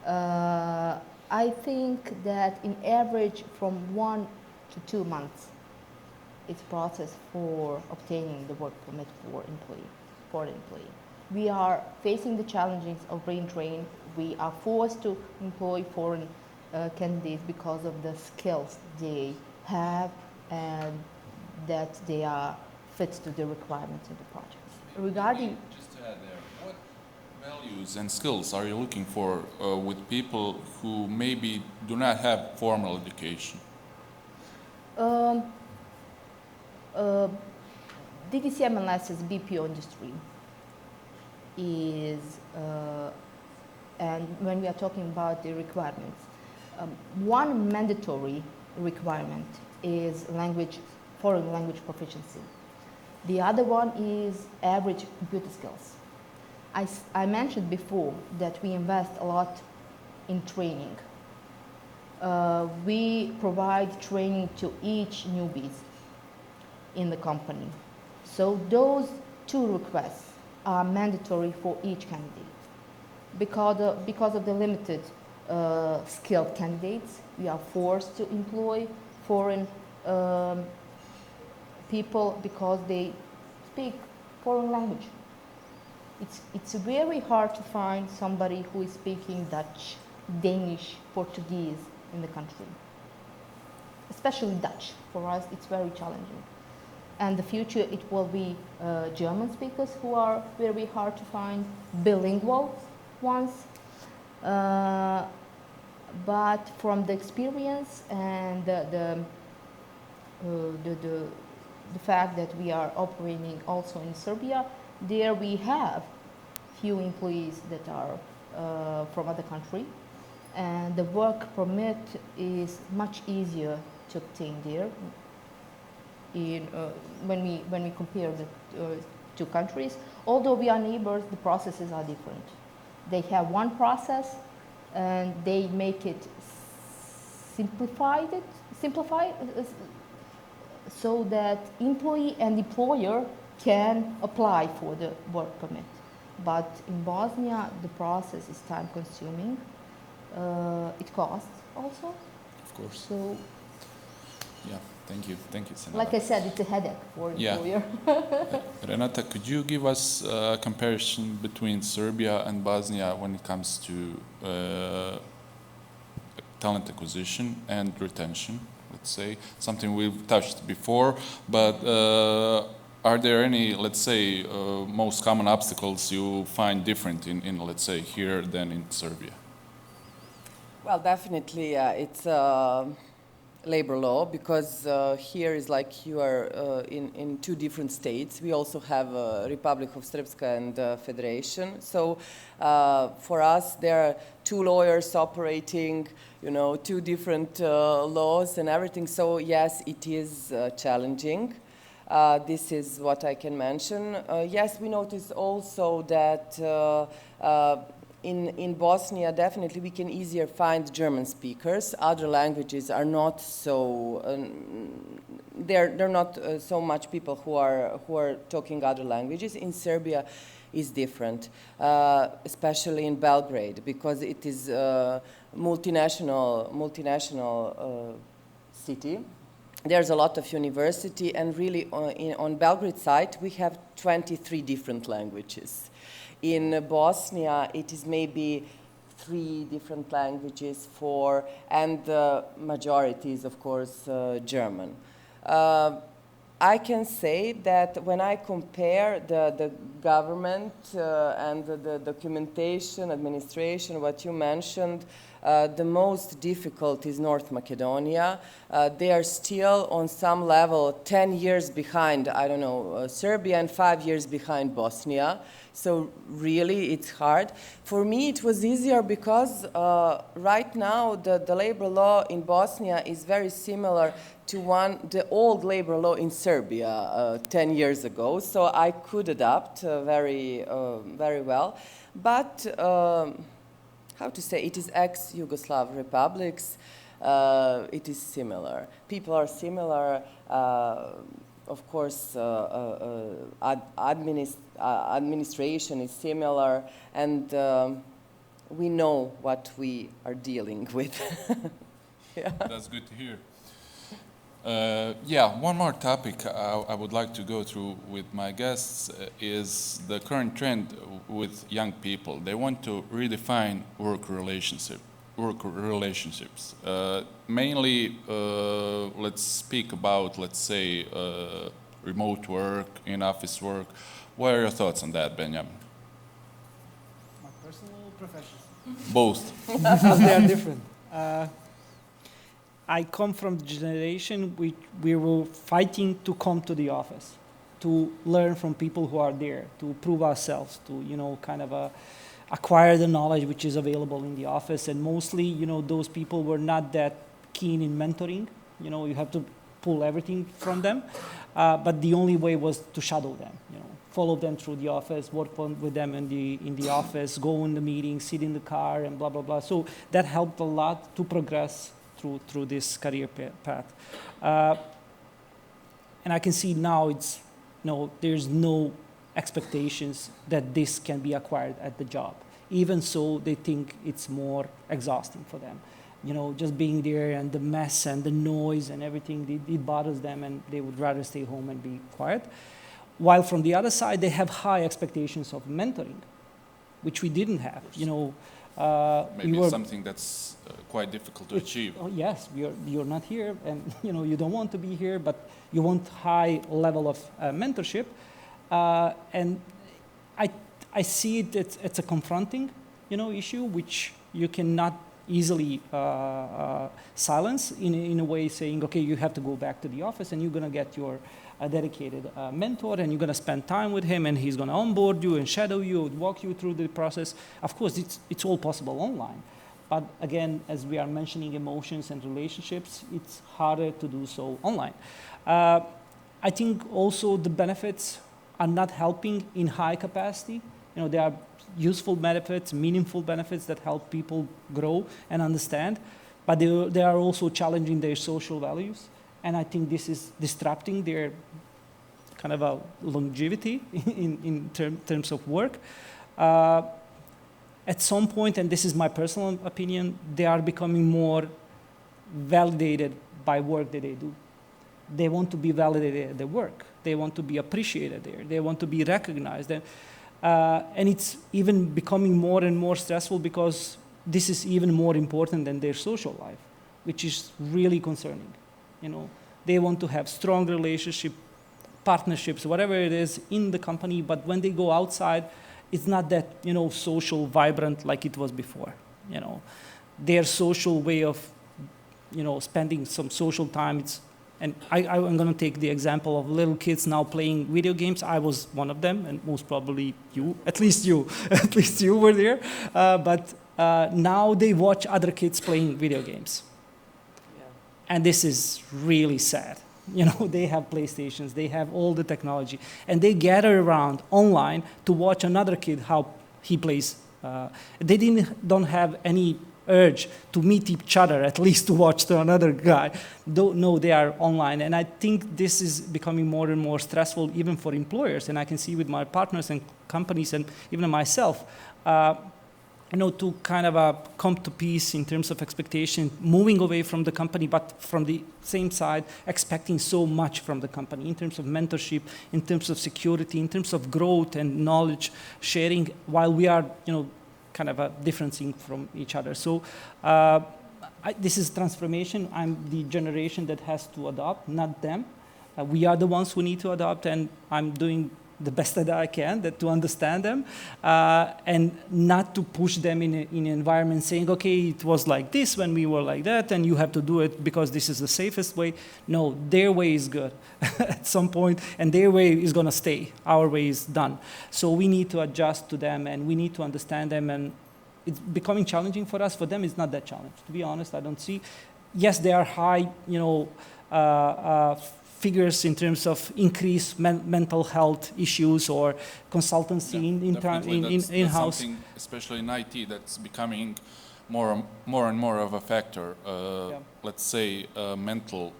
I think that in average from 1 to 2 months, it's process for obtaining the work permit for foreign employee. We are facing the challenges of retraining. We are forced to employ foreign candidates because of the skills they have and that they are fit to the requirements of the projects. Regarding just to add there, what values and skills are you looking for with people who maybe do not have formal education? DDC MLS's BPO industry is, and when we are talking about the requirements, one mandatory requirement is foreign language proficiency. The other one is average computer skills. I mentioned before that we invest a lot in training. We provide training to each newbies in the company. So those two requests are mandatory for each candidate because of the limited skilled candidates. We are forced to employ foreign people because they speak foreign language. It's very hard to find somebody who is speaking Dutch, Danish, Portuguese in the country. Especially Dutch. For us, it's very challenging. And the future, it will be German speakers who are very hard to find, bilingual ones. But from the experience and the fact that we are operating also in Serbia, there we have few employees that are from other country, and the work permit is much easier to obtain there. When we compare the two countries, although we are neighbors, the processes are different. They have one process, and they make it simplified so that employee and employer can apply for the work permit. But in Bosnia, the process is time-consuming. It costs also. Of course. So, yeah, thank you, Senada. like I said, it's a headache for employer. Renata, could you give us a comparison between Serbia and Bosnia when it comes to talent acquisition and retention? Let's say something we've touched before, but are there any, let's say, most common obstacles you find different in, let's say, here than in Serbia? Well, definitely, it's labor law, because here is like you are in two different states. We also have Republic of Srpska and Federation. So for us, there are two lawyers operating, two different laws and everything. So yes, it is challenging. This is what I can mention. Yes, we notice also that in Bosnia, definitely we can easier find German speakers. Other languages are not so. There are not so much people who are talking other languages. In Serbia, is different, especially in Belgrade, because it is a multinational city. There's a lot of university, and really on Belgrade side we have 23 different languages. In Bosnia, it is maybe 3 different languages, 4, and the majority is, of course, German. I can say that when I compare the government and the documentation, administration, what you mentioned, the most difficult is North Macedonia. They are still on some level 10 years behind, I don't know, Serbia, and 5 years behind Bosnia. So really, it's hard. For me, it was easier because right now the labor law in Bosnia is very similar to the old labor law in Serbia 10 years ago. So I could adapt very well. But how to say, it is ex-Yugoslav republics. It is similar. People are similar. Of course, administration is similar, and we know what we are dealing with. Yeah. That's good to hear. Yeah, one more topic I would like to go through with my guests is the current trend with young people. They want to redefine work relationships. Mainly, let's speak about, let's say, remote work, in-office work. What are your thoughts on that, Benjamin? My personal or professional? Both. Because they are different. I come from the generation we were fighting to come to the office, to learn from people who are there, to prove ourselves, to kind of acquire the knowledge which is available in the office. And mostly, those people were not that keen in mentoring. You have to pull everything from them. But the only way was to shadow them. Follow them through the office, work with them in the office, go in the meeting, sit in the car, and blah blah blah. So that helped a lot to progress through this career path. And I can see now there's no expectations that this can be acquired at the job. even so they think it's more exhausting for them. You know, just being there and the mess and the noise and everything, it bothers them and they would rather stay home and be quiet. While from the other side, they have high expectations of mentoring, which we didn't have. You know, maybe it's something that's quite difficult to achieve. Oh, yes, you're not here, and you know you don't want to be here, but you want high level of mentorship, and I see it. It's a confronting, you know, issue which you cannot easily silence in a way, saying, okay, you have to go back to the office and you're going to get your dedicated mentor and you're going to spend time with him and he's going to onboard you and shadow you, walk you through the process. Of course, it's all possible online. But again, as we are mentioning emotions and relationships, it's harder to do so online. I think also the benefits are not helping in high capacity. You know, there are useful benefits, meaningful benefits that help people grow and understand, but they are also challenging their social values. And I think this is disrupting their kind of a longevity in terms of work. At some point, and this is my personal opinion, they are becoming more validated by work that they do. They want to be validated at their work. They want to be appreciated there. They want to be recognized. And it's even becoming more and more stressful because this is even more important than their social life, which is really concerning. You know, they want to have strong relationship, partnerships, whatever it is in the company, but when they go outside, it's not that, you know, social, vibrant like it was before. You know, their social way of, you know, spending some social time, and I'm going to take the example of little kids now playing video games. I was one of them, and most probably you, at least you were there. But now they watch other kids playing video games. Yeah. And this is really sad. You know, they have PlayStations, they have all the technology, and they gather around online to watch another kid how he plays. They don't have any urge to meet each other, at least to watch to another guy. No, they are online. And I think this is becoming more and more stressful even for employers. And I can see with my partners and companies and even myself, you know, to kind of come to peace in terms of expectation, moving away from the company, but from the same side, expecting so much from the company in terms of mentorship, in terms of security, in terms of growth and knowledge sharing, while we are, you know, kind of a differencing from each other. So this is transformation. I'm the generation that has to adopt, not them. We are the ones who need to adopt, and I'm doing the best that I can to understand them, and not to push them in an environment saying, okay, it was like this when we were like that, and you have to do it because this is the safest way. No, their way is good at some point, and their way is going to stay. Our way is done. So we need to adjust to them, and we need to understand them, and it's becoming challenging for us. For them, it's not that challenge. To be honest, I don't see. Yes, there are high, you know, figures in terms of increased mental health issues or consultancy in-house. Something, especially in IT, that's becoming more and more of a factor. Let's say mental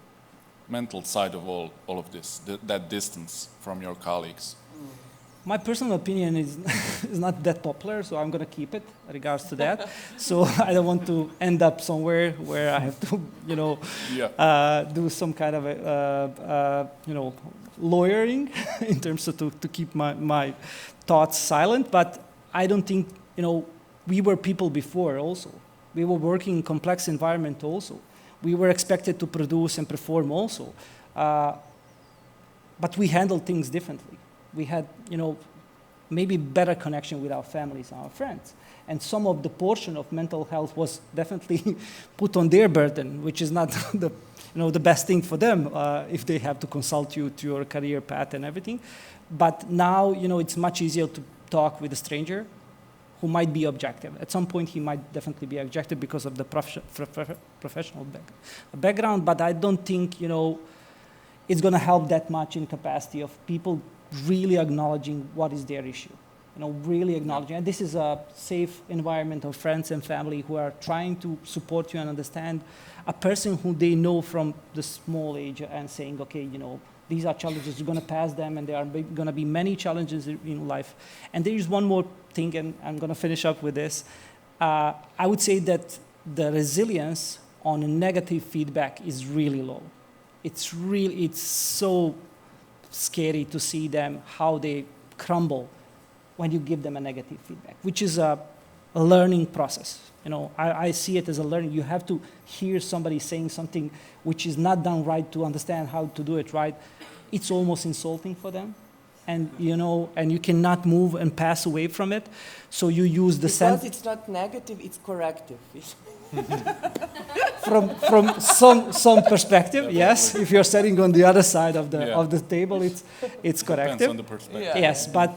side of all of this, that distance from your colleagues. My personal opinion is not that popular, so I'm going to keep it in regards to that. So I don't want to end up somewhere where I have to, you know, do some kind of, you know, lawyering in terms of to keep my thoughts silent. But I don't think, you know, we were people before also. We were working in complex environment also. We were expected to produce and perform also. But we handled things differently. We had, you know, maybe better connection with our families and our friends. And some of the portion of mental health was definitely put on their burden, which is not the, you know, the best thing for them if they have to consult you to your career path and everything. But now, you know, it's much easier to talk with a stranger who might be objective. At some point, he might definitely be objective because of the professional background. But I don't think, you know, it's going to help that much in capacity of people really acknowledging what is their issue, you know, really acknowledging. And this is a safe environment of friends and family who are trying to support you and understand a person who they know from the small age and saying, okay, you know, These are challenges, you're going to pass them, and there are going to be many challenges in life. And there is one more thing, and I'm going to finish up with this. I would say that the resilience on a negative feedback is really low. It's so scary to see them, how they crumble when you give them a negative feedback, which is a learning process. You know, I see it as a learning. You have to hear somebody saying something which is not done right to understand how to do it right. It's almost insulting for them. And, you know, and you cannot move and pass away from it. So you use the Because it's not negative, it's corrective. From some perspective, yes. If you're sitting on the other side of the table, it's corrective. Depends on the perspective. Yeah. Yes, but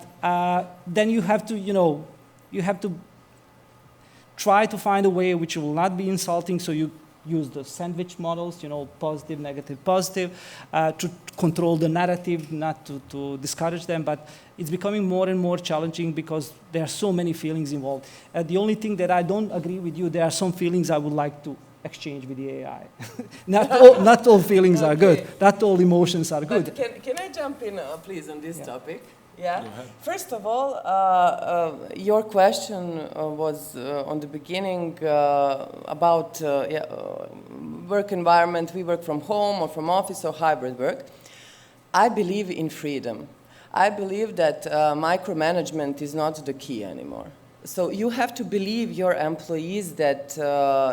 then you have to, you have to try to find a way which will not be insulting. So you use the sandwich models, positive, negative, positive, to control the narrative, not to discourage them. But it's becoming more and more challenging because there are so many feelings involved. The only thing that I don't agree with you, there are some feelings I would like to exchange with the AI. not all feelings are good. Not all emotions are good. But can I jump in, please, on this topic? Yeah. Go ahead. First of all, your question was on the beginning about work environment. We work from home or from office or hybrid work. I believe in freedom. I believe that micromanagement is not the key anymore. So you have to believe your employees that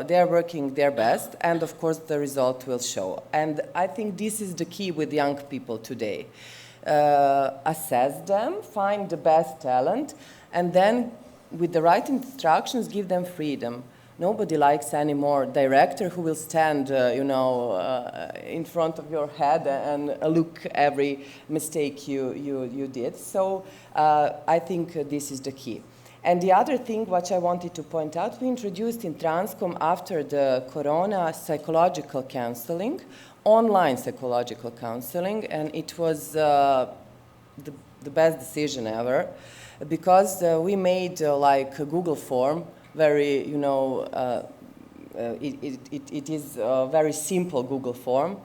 they are working their best, and of course the result will show. And I think this is the key with young people today. Assess them, find the best talent, and then with the right instructions give them freedom. Nobody likes anymore director who will stand, in front of your head and look every mistake you did. So I think this is the key. And the other thing which I wanted to point out, we introduced in Transcom after the corona psychological counseling, online psychological counseling, and it was the best decision ever because we made like a Google form, very, it is a very simple Google form,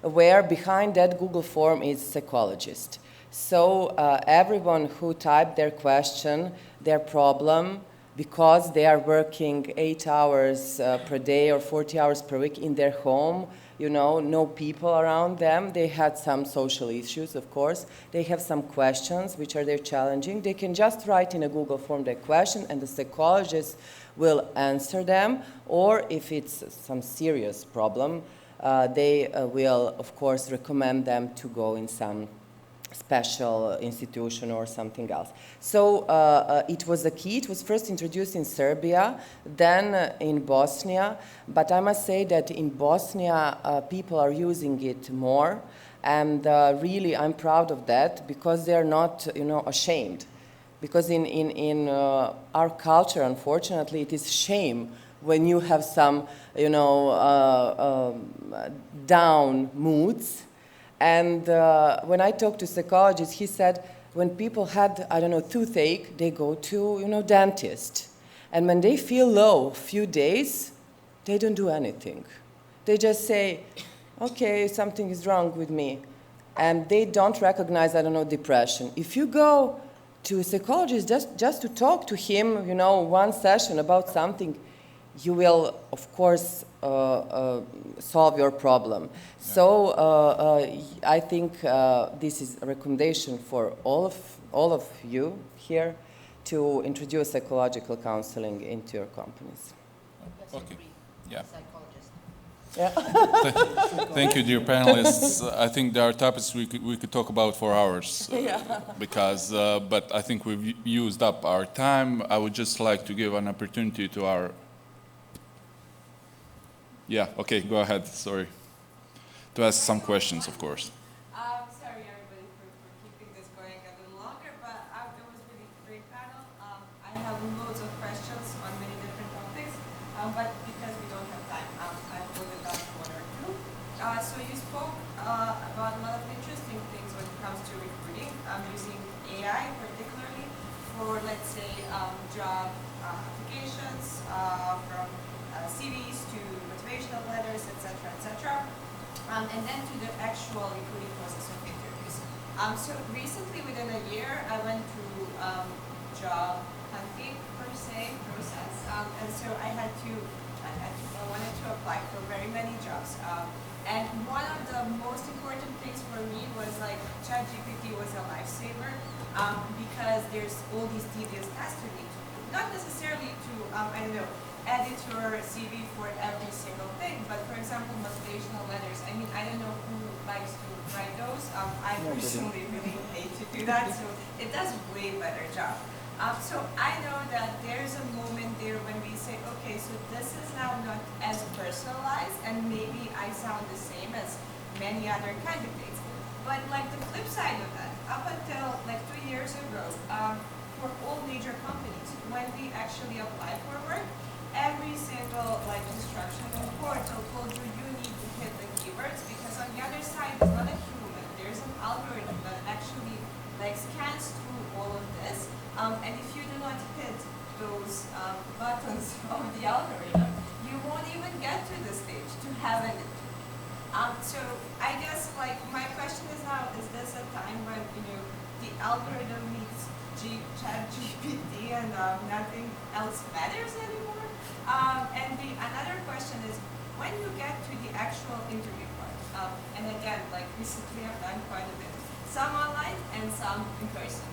where behind that Google form is psychologist. So everyone who typed their question, their problem, because they are working 8 hours per day or 40 hours per week in their home, no people around them. They had some social issues, of course. They have some questions which are very challenging. They can just write in a Google form their question and the psychologist will answer them. Or if it's some serious problem, they will, of course, recommend them to go in some special institution or something else. So it was a key. It was first introduced in Serbia, then in Bosnia. But I must say that in Bosnia, people are using it more. And really, I'm proud of that because they're not, ashamed. Because in our culture, unfortunately, it is shame when you have some, down moods. And when I talked to psychologists, he said when people had, toothache, they go to, dentist. And when they feel low a few days, they don't do anything. They just say, okay, something is wrong with me. And they don't recognize, depression. If you go to a psychologist just to talk to him, one session about something, you will, of course, solve your problem. Yeah. So I think this is a recommendation for all of you here to introduce psychological counseling into your companies. Okay. Yeah. Yeah. Thank you, dear panelists. I think there are topics we could talk about for hours. Because, but I think we've used up our time. I would just like to give an opportunity to our. Yeah, okay, go ahead, sorry. To ask some questions, of course. Sorry, everybody, for keeping this going a little longer, but it was really a great panel. I have loads of questions on many different topics, but because we don't have time, I put it down to one or two. So you spoke about a lot of interesting things when it comes to recruiting, using AI particularly for, let's say, job applications, from CVs to motivational letters, etc., etc., and then to the actual recruiting process of interviews. So recently, within a year, I went through job hunting per se process, and so I wanted to apply for very many jobs. And one of the most important things for me was like ChatGPT was a lifesaver because there's all these tedious tasks to need to do. Not necessarily to, I don't know, edit your CV for every single thing, but for example, motivational letters. I mean, I don't know who likes to write those. I personally really hate to do that, so it does a way better job. So I know that there's a moment there when we say, okay, so this is now not as personalized, and maybe I sound the same as many other candidates. But like the flip side of that, up until like 2 years ago, for all major companies, when we actually apply for work, every single like instructional portal told you you need to hit the keywords, because on the other side there's not a human, there's an algorithm that actually like scans through all of this. And if you do not hit those buttons of the algorithm, you won't even get to the stage to have an interview. So I guess like my question is now, is this a time when the algorithm meets ChatGPT and nothing else matters anymore? And another question is, when you get to the actual interview part, and again, like recently I've done quite a bit, some online and some in person.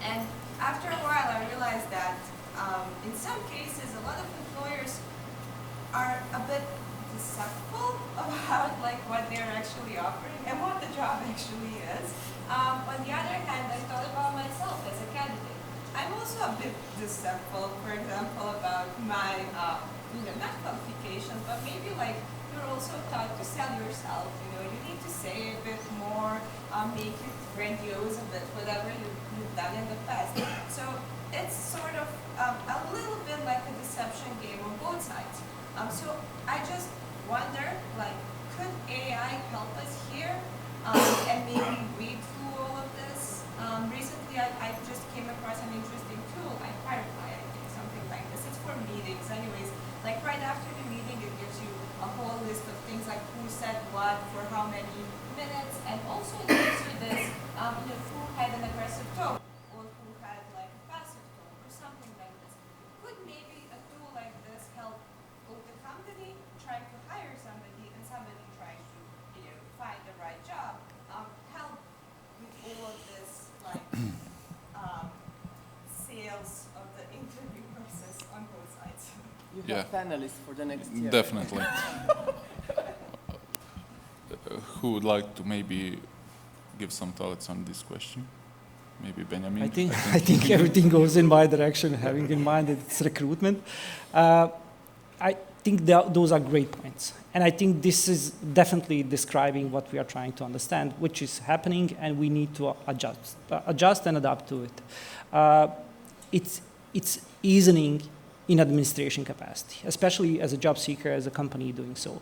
And after a while, I realized that in some cases, a lot of employers are a bit deceitful about like what they're actually offering and what the job actually is. On the other hand, I thought about myself as a candidate. I'm also a bit deceitful, for example, about my not qualifications, but maybe like you're also taught to sell yourself. You need to say a bit more, make it grandiose a bit, whatever you've done in the past. So it's sort of a little bit like a deception game on both sides. So I just wonder, like, could AI help us here and maybe read through all of this? Recently, I just came across an interesting tool, like Hrkać, I think, something like this. It's for meetings, anyways. Like right after the meeting, it gives you a whole list of things like who said what for how many minutes, and also it gives you this, who had an aggressive tone or who had like a passive tone or something like this. Could maybe a tool like this help both the company trying to hire somebody and somebody trying to find the right job, help with all of this like sales of the interview process on both sides? You have panelists for the next year. Definitely. Who would like to maybe give some thoughts on this question? Maybe Benjamin? I think everything goes in my direction, having in mind that it's recruitment. I think those are great points. And I think this is definitely describing what we are trying to understand, which is happening, and we need to adjust and adapt to it. It's easing in administration capacity, especially as a job seeker, as a company doing so.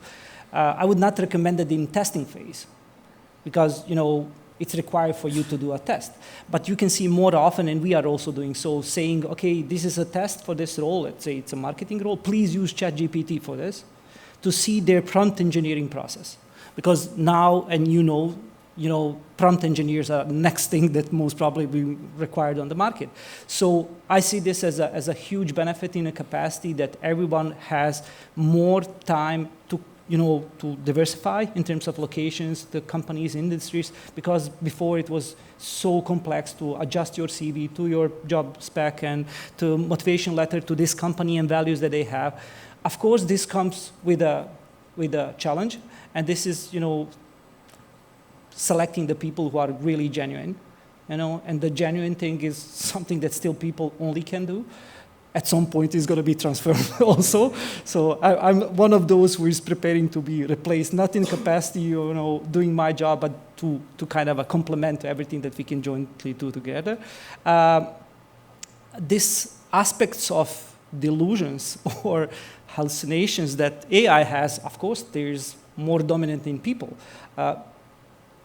I would not recommend it in testing phase, because it's required for you to do a test. But you can see more often, and we are also doing so, saying, okay, this is a test for this role. Let's say it's a marketing role. Please use ChatGPT for this to see their prompt engineering process. Because now, and prompt engineers are the next thing that most probably be required on the market. So I see this as a huge benefit in a capacity that everyone has more time to diversify in terms of locations, the companies, industries, because before it was so complex to adjust your CV to your job spec and to motivation letter to this company and values that they have. Of course, this comes with a challenge, and this is, selecting the people who are really genuine, and the genuine thing is something that still people only can do. At some point is going to be transferred also. So I'm one of those who is preparing to be replaced, not in capacity, doing my job, but to kind of a complement to everything that we can jointly do together. These aspects of delusions or hallucinations that AI has, of course, there's more dominant in people.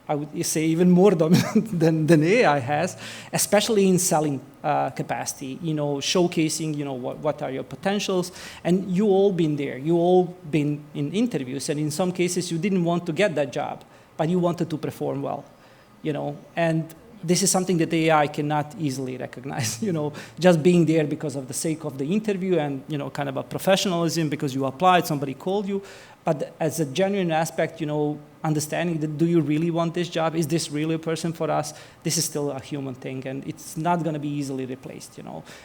I would say even more dominant than AI has, especially in selling capacity, showcasing, what are your potentials. And you all been there. You all been in interviews. And in some cases, you didn't want to get that job, but you wanted to perform well. and this is something that AI cannot easily recognize, just being there because of the sake of the interview and, kind of a professionalism because you applied, somebody called you. But as a genuine aspect, understanding that do you really want this job? Is this really a person for us? This is still a human thing, and it's not going to be easily replaced,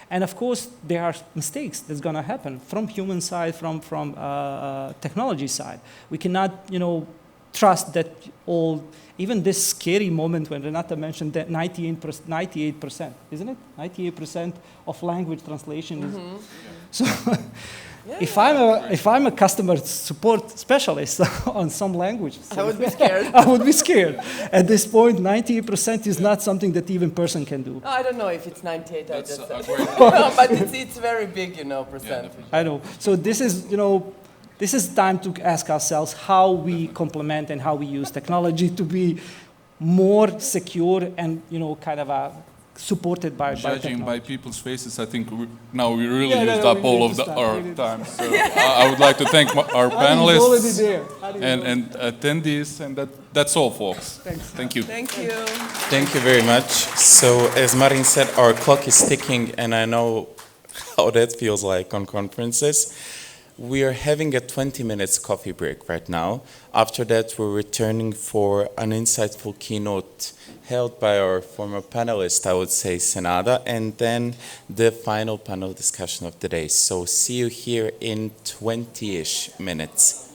And of course, there are mistakes that's going to happen from human side, from technology side. We cannot, trust that even this scary moment when Renata mentioned that 98%, isn't it? 98% of language translation is. So if I'm a customer support specialist on some language, I would be scared. I would be scared. At this point, 98% is not something that even person can do. I don't know if it's 98. That's I a just great no, but it's very big, percentage. I know. So this is time to ask ourselves how we complement and how we use technology to be more secure and kind of supported by Judging by people's faces, I think now we really Yeah, used no, up we all need of to stop. our We need to time. So I would like to thank our already panelists there. and attendees, and that's all, folks. Thanks. Thank you. Thank you. Thank you very much. So as Marin said, our clock is ticking, and I know how that feels like on conferences. We are having a 20 minutes coffee break right now. After that, we're returning for an insightful keynote held by our former panelist, I would say, Senada, and then the final panel discussion of the day. So see you here in 20-ish minutes.